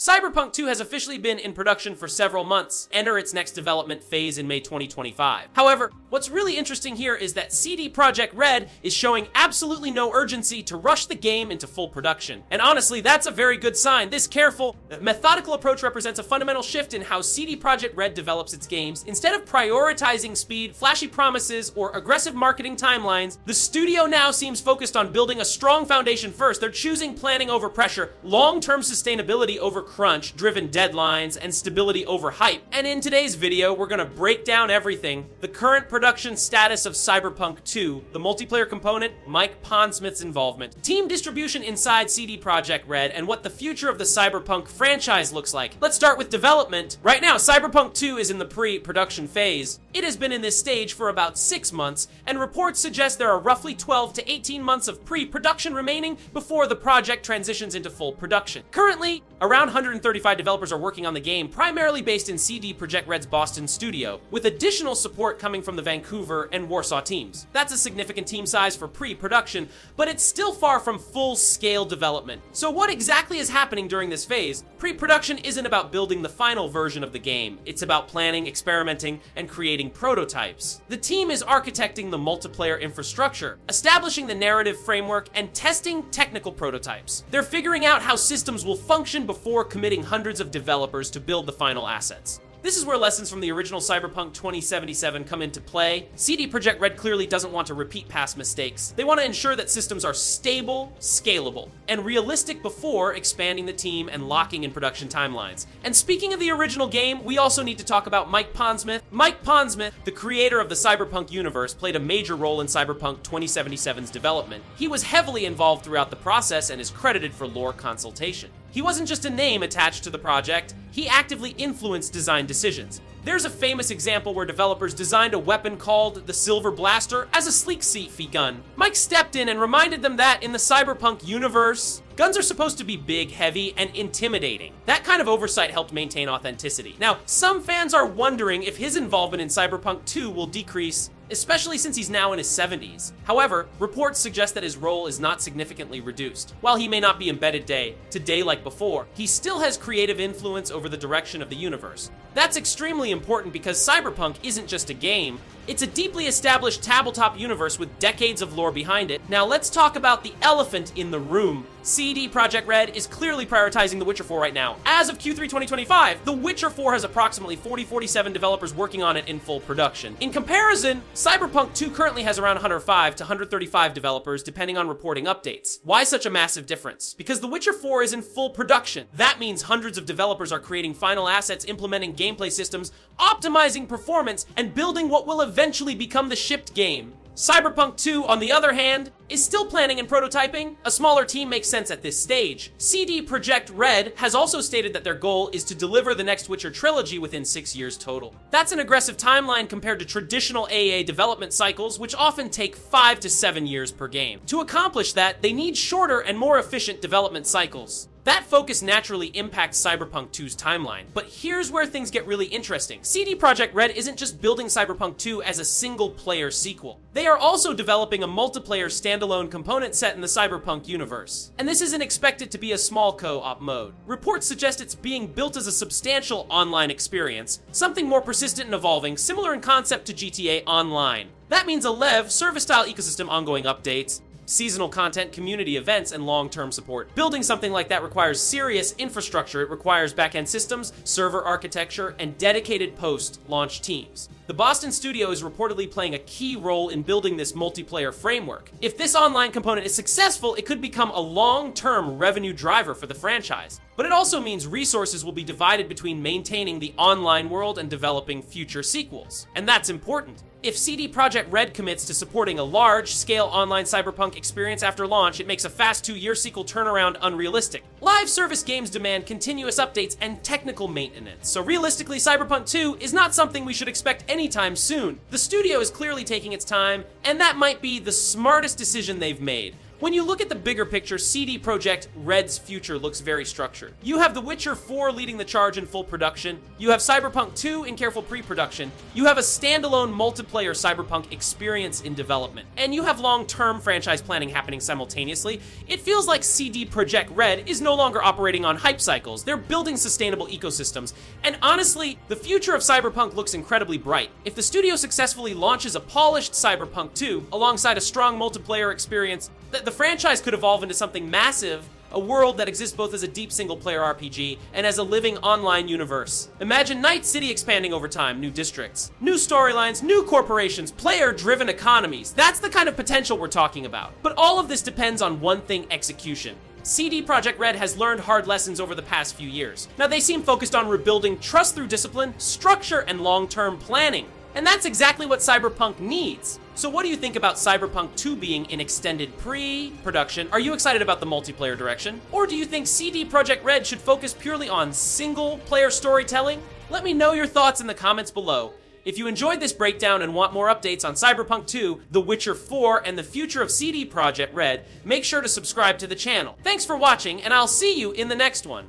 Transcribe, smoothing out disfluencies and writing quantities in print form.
Cyberpunk 2 has officially been in production for several months, enter its next development phase in May 2025. However, what's really interesting here is that CD Projekt Red is showing absolutely no urgency to rush the game into full production. And honestly, that's a very good sign. This careful, methodical approach represents a fundamental shift in how CD Projekt Red develops its games. Instead of prioritizing speed, flashy promises, or aggressive marketing timelines, the studio now seems focused on building a strong foundation first. They're choosing planning over pressure, long-term sustainability over crunch-driven deadlines, and stability over hype. And in today's video, we're gonna break down everything: the current production status of Cyberpunk 2, the multiplayer component, Mike Pondsmith's involvement, team distribution inside CD Projekt Red, and what the future of the Cyberpunk franchise looks like. Let's start with development. Right now, Cyberpunk 2 is in the pre-production phase. It has been in this stage for about 6 months, and reports suggest there are roughly 12 to 18 months of pre-production remaining before the project transitions into full production. Currently, around 135 developers are working on the game, primarily based in CD Projekt Red's Boston studio, with additional support coming from the Vancouver and Warsaw teams. That's a significant team size for pre-production, but it's still far from full-scale development. So what exactly is happening during this phase? Pre-production isn't about building the final version of the game. It's about planning, experimenting, and creating prototypes. The team is architecting the multiplayer infrastructure, establishing the narrative framework, and testing technical prototypes. They're figuring out how systems will function before committing hundreds of developers to build the final assets. This is where lessons from the original Cyberpunk 2077 come into play. CD Projekt Red clearly doesn't want to repeat past mistakes. They want to ensure that systems are stable, scalable, and realistic before expanding the team and locking in production timelines. And speaking of the original game, we also need to talk about Mike Pondsmith. Mike Pondsmith, the creator of the Cyberpunk universe, played a major role in Cyberpunk 2077's development. He was heavily involved throughout the process and is credited for lore consultation. He wasn't just a name attached to the project, he actively influenced design decisions. There's a famous example where developers designed a weapon called the Silver Blaster as a sleek sci-fi gun. Mike stepped in and reminded them that in the Cyberpunk universe, guns are supposed to be big, heavy, and intimidating. That kind of oversight helped maintain authenticity. Now, some fans are wondering if his involvement in Cyberpunk 2 will decrease, especially since he's now in his 70s. However, reports suggest that his role is not significantly reduced. While he may not be embedded day to day like before, he still has creative influence over the direction of the universe. That's extremely important because Cyberpunk isn't just a game, it's a deeply established tabletop universe with decades of lore behind it. Now let's talk about the elephant in the room. CD Projekt Red is clearly prioritizing The Witcher 4 right now. As of Q3 2025, The Witcher 4 has approximately 47 developers working on it in full production. In comparison, Cyberpunk 2 currently has around 105 to 135 developers, depending on reporting updates. Why such a massive difference? Because The Witcher 4 is in full production. That means hundreds of developers are creating final assets, implementing gameplay systems, optimizing performance, and building what will eventually become the shipped game. Cyberpunk 2, on the other hand, is still planning and prototyping. A smaller team makes sense at this stage. CD Projekt Red has also stated that their goal is to deliver the next Witcher trilogy within 6 years total. That's an aggressive timeline compared to traditional AA development cycles, which often take 5 to 7 years per game. To accomplish that, they need shorter and more efficient development cycles. That focus naturally impacts Cyberpunk 2's timeline. But here's where things get really interesting. CD Projekt Red isn't just building Cyberpunk 2 as a single-player sequel. They are also developing a multiplayer standalone component set in the Cyberpunk universe. And this isn't expected to be a small co-op mode. Reports suggest it's being built as a substantial online experience, something more persistent and evolving, similar in concept to GTA Online. That means a LEV, service-style ecosystem, ongoing updates, seasonal content, community events, and long-term support. Building something like that requires serious infrastructure. It requires back-end systems, server architecture, and dedicated post-launch teams. The Boston studio is reportedly playing a key role in building this multiplayer framework. If this online component is successful, it could become a long-term revenue driver for the franchise. But it also means resources will be divided between maintaining the online world and developing future sequels. And that's important. If CD Projekt Red commits to supporting a large-scale online Cyberpunk experience after launch, it makes a fast 2-year sequel turnaround unrealistic. Live service games demand continuous updates and technical maintenance, so realistically, Cyberpunk 2 is not something we should expect anytime soon. The studio is clearly taking its time, and that might be the smartest decision they've made. When you look at the bigger picture, CD Projekt Red's future looks very structured. You have The Witcher 4 leading the charge in full production, you have Cyberpunk 2 in careful pre-production, you have a standalone multiplayer Cyberpunk experience in development, and you have long-term franchise planning happening simultaneously. It feels like CD Projekt Red is no longer operating on hype cycles. They're building sustainable ecosystems, and honestly, the future of Cyberpunk looks incredibly bright. If the studio successfully launches a polished Cyberpunk 2 alongside a strong multiplayer experience, the franchise could evolve into something massive, a world that exists both as a deep single-player RPG and as a living online universe. Imagine Night City expanding over time, new districts, new storylines, new corporations, player-driven economies. That's the kind of potential we're talking about. But all of this depends on one thing: execution. CD Projekt Red has learned hard lessons over the past few years. Now, they seem focused on rebuilding trust through discipline, structure, and long-term planning. And that's exactly what Cyberpunk needs. So what do you think about Cyberpunk 2 being in extended pre-production? Are you excited about the multiplayer direction? Or do you think CD Projekt Red should focus purely on single-player storytelling? Let me know your thoughts in the comments below. If you enjoyed this breakdown and want more updates on Cyberpunk 2, The Witcher 4, and the future of CD Projekt Red, make sure to subscribe to the channel. Thanks for watching, and I'll see you in the next one.